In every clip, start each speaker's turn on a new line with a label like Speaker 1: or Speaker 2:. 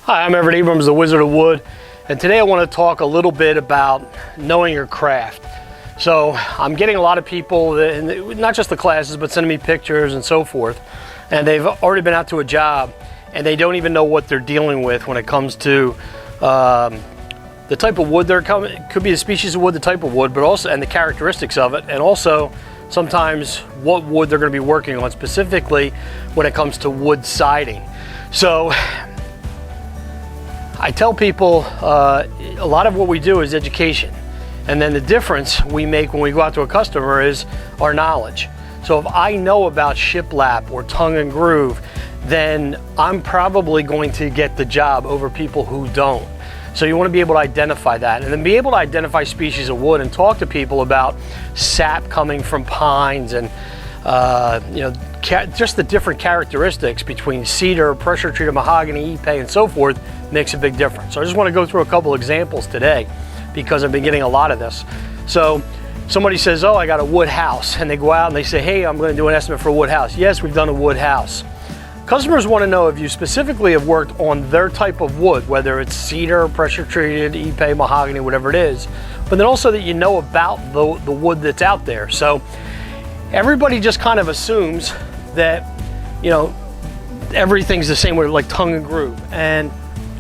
Speaker 1: Hi, I'm Everett Abrams, the Wizard of Wood, and today I want to talk a little bit about knowing your craft. So I'm getting a lot of people, not just the classes, but sending me pictures and so forth, and they've already been out to a job and they don't even know what they're dealing with when it comes to the type of wood they're coming. It could be the species of wood, the type of wood, but also and the characteristics of it, and also sometimes what wood they're going to be working on, specifically when it comes to wood siding. So I tell people a lot of what we do is education, and then the difference we make when we go out to a customer is our knowledge. So if I know about shiplap or tongue and groove, then I'm probably going to get the job over people who don't. So you want to be able to identify that, and then be able to identify species of wood and talk to people about sap coming from pines and just the different characteristics between cedar, pressure treated mahogany, ipe, and so forth makes a big difference. So I just want to go through a couple examples today because I've been getting a lot of this. So somebody says, oh, I got a wood house, and they go out and they say, hey, I'm going to do an estimate for a wood house. Yes, we've done a wood house. Customers want to know if you specifically have worked on their type of wood, whether it's cedar, pressure treated, ipe, mahogany, whatever it is, but then also that you know about the wood that's out there. So everybody just kind of assumes that, you know, everything's the same way, like tongue and groove. And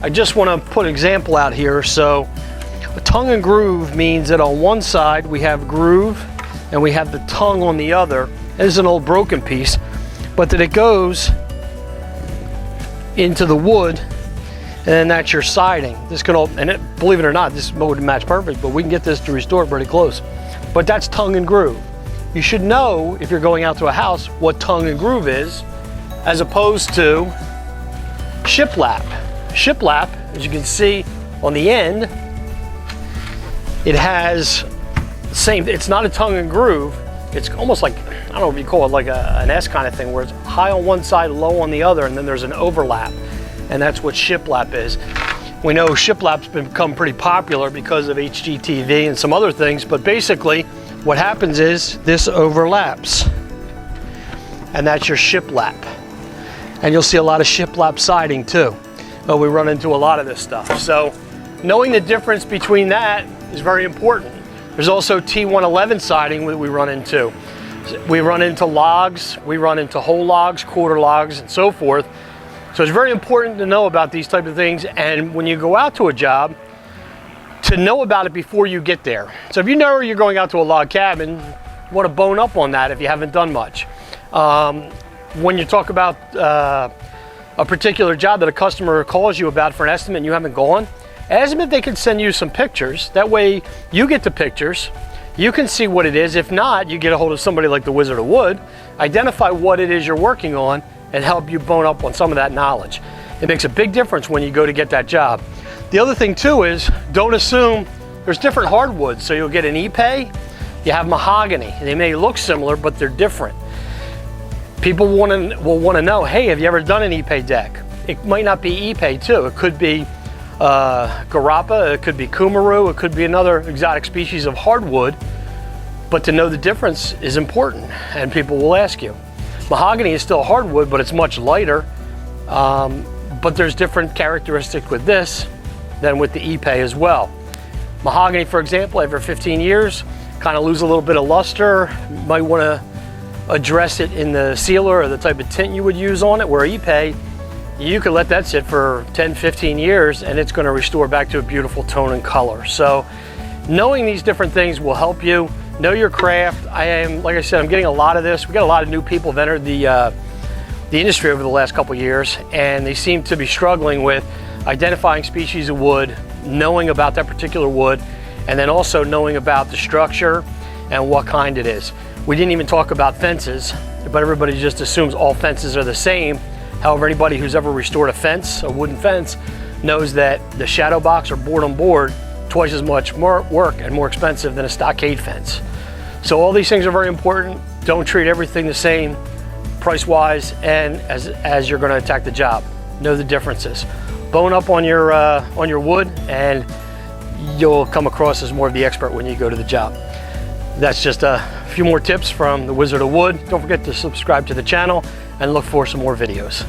Speaker 1: I just want to put an example out here. So a tongue and groove means that on one side we have groove and we have the tongue on the other. And this is an old broken piece, but that it goes into the wood, and then that's your siding. This can all, and believe it or not, this would match perfect, but we can get this to restore pretty close. But that's tongue and groove. You should know, if you're going out to a house, what tongue and groove is, as opposed to shiplap. Shiplap, as you can see on the end, it has the same, it's not a tongue and groove, it's almost like, I don't know if you call it like an S kind of thing, where it's high on one side, low on the other, and then there's an overlap, and that's what shiplap is. We know shiplap's become pretty popular because of HGTV and some other things, but basically what happens is this overlaps, and that's your shiplap. And you'll see a lot of shiplap siding too. We run into a lot of this stuff. So knowing the difference between that is very important. There's also T111 siding that we run into. We run into logs, we run into whole logs, quarter logs, and so forth. So it's very important to know about these type of things, and when you go out to a job, to know about it before you get there. So if you know you're going out to a log cabin, you want to bone up on that if you haven't done much. When you talk about a particular job that a customer calls you about for an estimate and you haven't gone, ask them if they can send you some pictures. That way you get the pictures, you can see what it is. If not, you get a hold of somebody like the Wizard of Wood, identify what it is you're working on, and help you bone up on some of that knowledge. It makes a big difference when you go to get that job. The other thing too is, don't assume there's different hardwoods. So you'll get an ipe, you have mahogany. They may look similar, but they're different. People will want to know, hey, have you ever done an ipe deck? It might not be ipe too. It could be garapa, it could be cumaru, it could be another exotic species of hardwood, but to know the difference is important, and people will ask you. Mahogany is still hardwood, but it's much lighter, but there's different characteristics with this than with the ipe as well. Mahogany, for example, after 15 years, kind of lose a little bit of luster. You might want to address it in the sealer or the type of tint you would use on it, where ipe, you could let that sit for 10, 15 years and it's going to restore back to a beautiful tone and color. So knowing these different things will help you know your craft. Like I said, I'm getting a lot of this. We got a lot of new people who've entered the industry over the last couple of years, and they seem to be struggling with identifying species of wood, knowing about that particular wood, and then also knowing about the structure and what kind it is. We didn't even talk about fences, but everybody just assumes all fences are the same. However, anybody who's ever restored a fence, a wooden fence, knows that the shadow box or board on board, twice as much more work and more expensive than a stockade fence. So all these things are very important. Don't treat everything the same price-wise and as you're going to attack the job. Know the differences. Bone up on your wood, and you'll come across as more of the expert when you go to the job. That's just a few more tips from the Wizard of Wood. Don't forget to subscribe to the channel and look for some more videos.